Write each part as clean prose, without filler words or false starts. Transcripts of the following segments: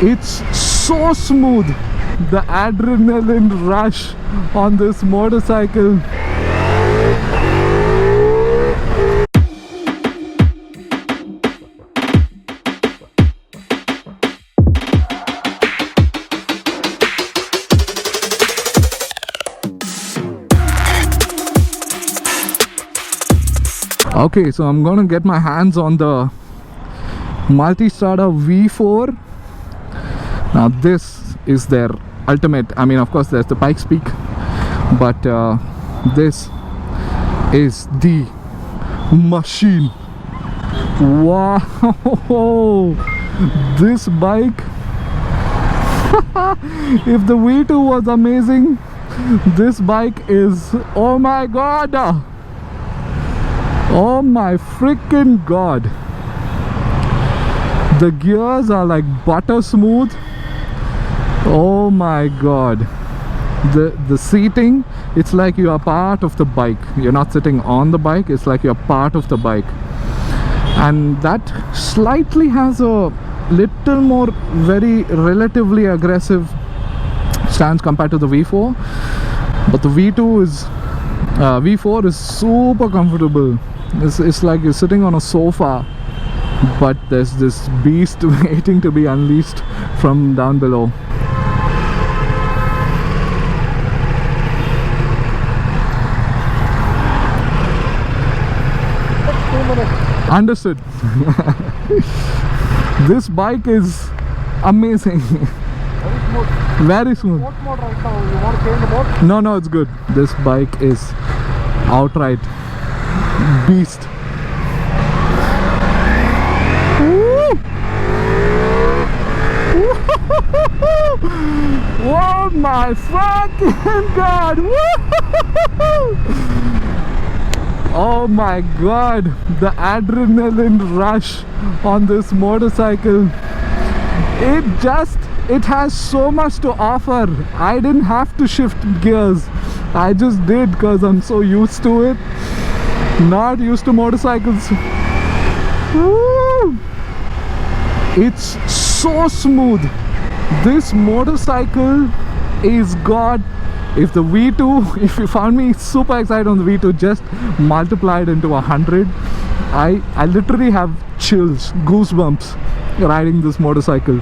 It's so smooth. The adrenaline rush on this motorcycle. Okay, so I'm gonna get my hands on the Multistrada V4. Now this is their ultimate. I mean, of course there's the Pikes Peak, but this is the machine. Wow. This bike, if the V2 was amazing, this bike is, oh my god, oh my freaking god. The gears are like butter smooth. Oh my god. The seating, it's like you are part of the bike. You're not sitting on the bike, it's like you're part of the bike. And that slightly has a little more very relatively aggressive stance compared to the V4, but the V4 is super comfortable. It's like you're sitting on a sofa, but there's this beast waiting to be unleashed from down below. Understood. This bike is amazing. Very smooth. What mode right now? You want to change the mode? No, it's good. This bike is outright beast. Oh my fucking god! Oh my god, the adrenaline rush on this motorcycle. It has so much to offer. I didn't have to shift gears. I just did because I'm so used to it. Not used to motorcycles. Woo! It's so smooth. This motorcycle is god. If the V2, if you found me super excited on the V2, just multiplied into 100. I literally have chills, goosebumps riding this motorcycle.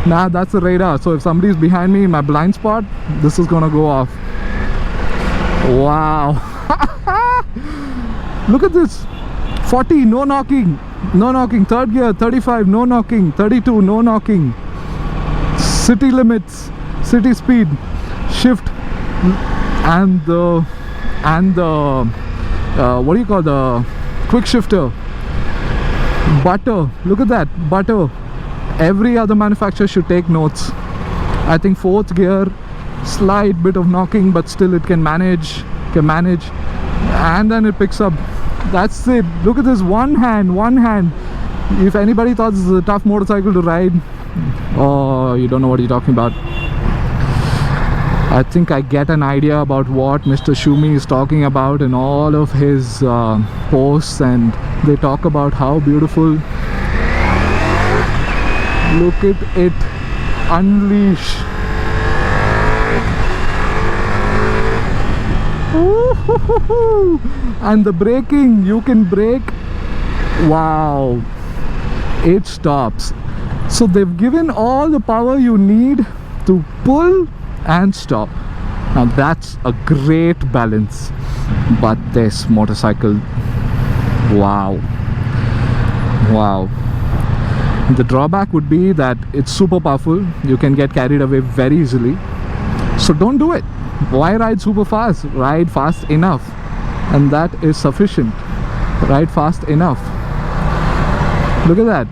Nah, that's the radar. So if somebody's behind me in my blind spot, this is gonna go off. Wow. Look at this. 40, no knocking. No knocking. Third gear, 35, no knocking. 32, no knocking. City limits, city speed, shift. And the what do you call the quick shifter? Butter, look at that, butter. Every other manufacturer should take notes. I think fourth gear, slight bit of knocking, but still it can manage, and then it picks up. That's it. Look at this, one hand. If anybody thought this is a tough motorcycle to ride, oh, you don't know what you're talking about. I think I get an idea about what Mr. Shumi is talking about in all of his posts, and they talk about how beautiful. Look at it unleash. And the braking, you can brake. Wow, it stops. So they've given all the power you need to pull and stop. Now that's a great balance. But this motorcycle, wow. The drawback would be that it's super powerful. You can get carried away very easily, so don't do it. Why ride super fast? Ride fast enough, and that is sufficient. Ride fast enough. Look at that.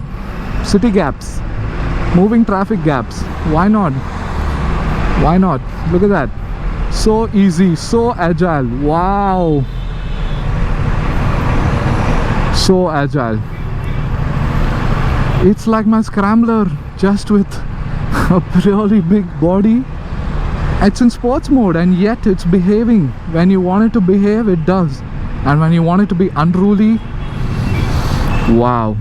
City gaps, moving traffic gaps. Why not? Look at that. So easy, so agile. Wow, so agile. It's like my Scrambler, just with a really big body. It's in sports mode, and yet it's behaving. When you want it to behave, it does. And when you want it to be unruly, wow.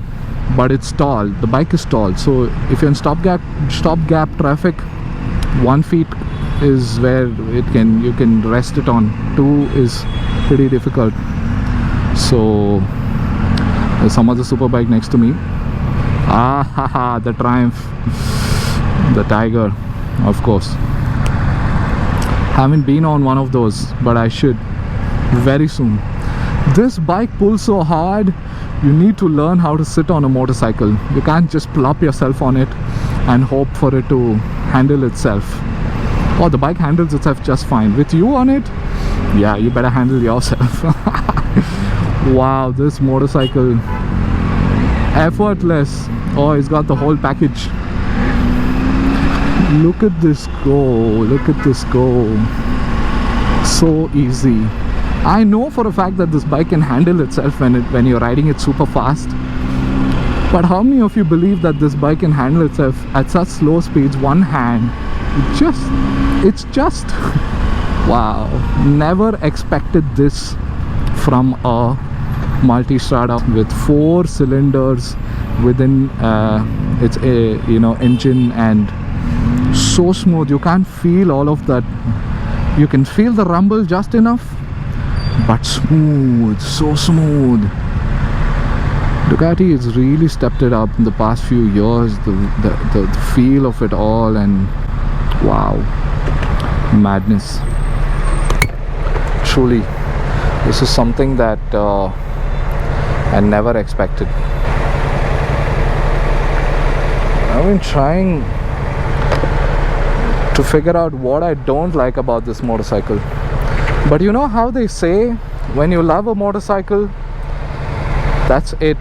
but it's tall. The bike is tall, so if you're in stop gap traffic, 1 feet is where you can rest it on. 2 is pretty difficult. So there's some other super bike next to me. The Triumph, the Tiger, of course. Haven't been on one of those, but I should very soon. This bike pulls so hard, you need to learn how to sit on a motorcycle. You can't just plop yourself on it and hope for it to handle itself. Oh, the bike handles itself just fine. With you on it, yeah, you better handle yourself. Wow, this motorcycle, effortless. Oh, it's got the whole package. Look at this go, look at this go. So easy. I know for a fact that this bike can handle itself when you're riding it super fast. But how many of you believe that this bike can handle itself at such slow speeds, one hand? It's just wow. Never expected this from a Multistrada with 4 cylinders within its engine, and so smooth. You can't feel all of that. You can feel the rumble just enough, but smooth, so smooth. Ducati has really stepped it up in the past few years. The feel of it all, and wow, madness. Truly, this is something that I never expected. I've been trying to figure out what I don't like about this motorcycle. But you know how they say, when you love a motorcycle, that's it,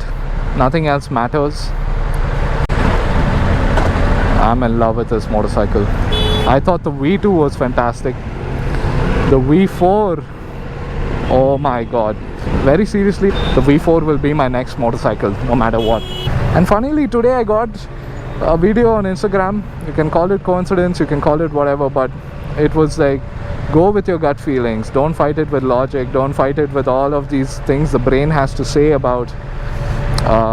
nothing else matters. I'm in love with this motorcycle. I thought the V2 was fantastic. The V4, oh my god. Very seriously, the V4 will be my next motorcycle, no matter what. And funnily, today I got a video on Instagram. You can call it coincidence, you can call it whatever, but it was like, go with your gut feelings. Don't fight it with logic. Don't fight it with all of these things the brain has to say about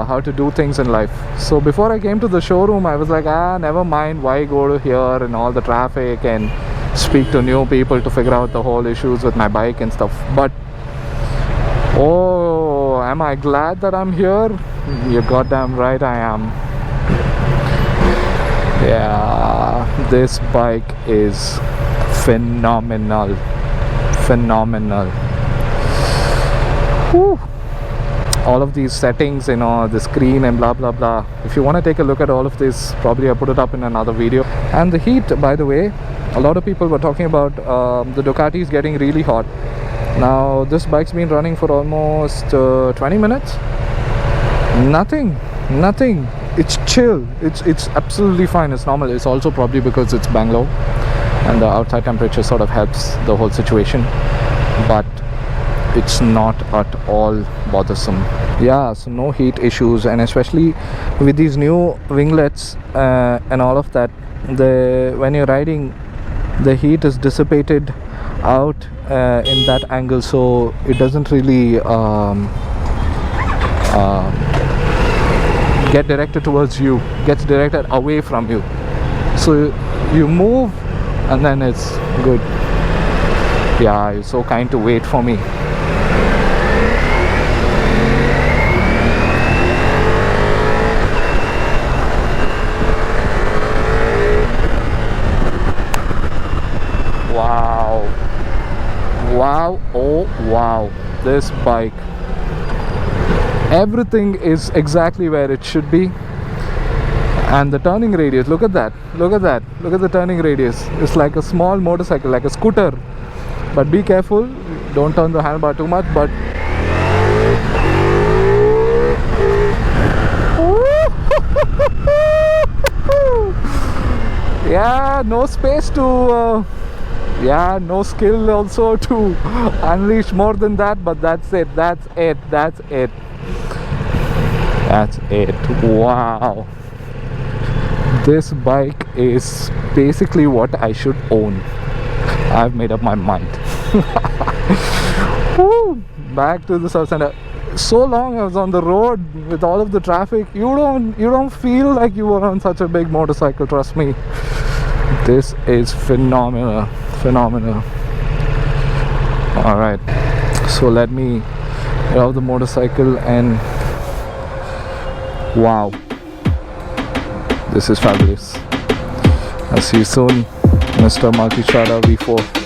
how to do things in life. So before I came to the showroom, I was like, never mind, why go to here and all the traffic and speak to new people to figure out the whole issues with my bike and stuff. But oh, am I glad that I'm here? You're goddamn right I am. Yeah, this bike is phenomenal. Whew. All of these settings, the screen and blah blah blah. If you want to take a look at all of this, probably I put it up in another video. And the heat, by the way, a lot of people were talking about the Ducati is getting really hot. Now this bike's been running for almost 20 minutes. Nothing. It's chill. It's absolutely fine. It's normal. It's also probably because it's Bangalore and the outside temperature sort of helps the whole situation, but it's not at all bothersome. Yeah, so no heat issues, and especially with these new winglets and all of that, when you're riding, the heat is dissipated out in that angle, so it doesn't really get directed towards you, gets directed away from you. So you move and then it's good. Yeah, you're so kind to wait for me. Wow, oh wow, this bike, everything is exactly where it should be. And the turning radius, look at that, look at the turning radius. It's like a small motorcycle, like a scooter, but be careful, don't turn the handlebar too much. But yeah, no space to no skill also to unleash more than that, but that's it. Wow, this bike is basically what I should own. I've made up my mind. Woo! Back to the service center. so long I was on the road with all of the traffic, you don't feel like you were on such a big motorcycle. Trust me, this is phenomenal. All right, so let me get off the motorcycle, and wow, this is fabulous. I'll see you soon, Mr. Multistrada V4.